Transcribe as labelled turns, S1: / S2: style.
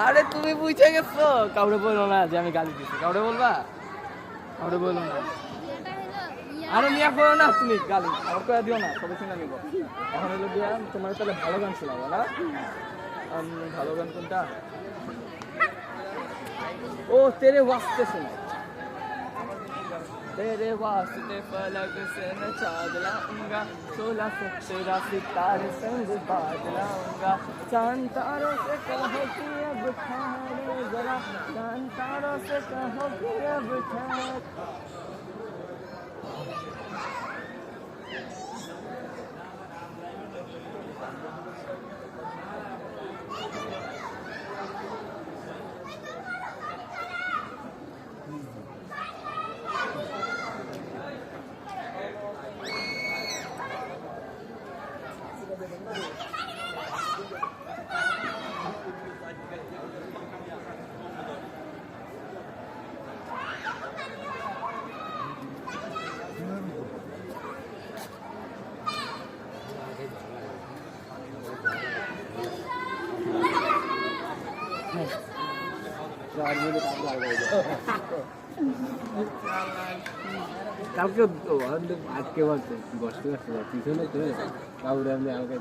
S1: আরে তুমি বুঝে গেছো, কাউরে বলো না যে আমি গালি দিচ্ছি। কাউরে বলবা? কাউরে বলো না। আরে নিয়ে করো না তুমি গালি, আমার করে দিও না, সবাই শুনে নিবো। এখন হলো গিয়া তোমার তাহলে ভালো গান শোনাবো না? ভালো গান কোনটা? ও তেরে ওয়াস্তে শোনাও। तेरे वास्ते फलक से मैं चाँद लाऊंगा, 16 से तेरा सितारे संग बाज लाऊंगा। चांद तारों से कहो कि अब ठहरो जरा, चांद तारों से कहो कि अब ठहरो। কালকে আজকে বলছে বসতে বসতে পিছনে তো কাউরে আমি আমাকে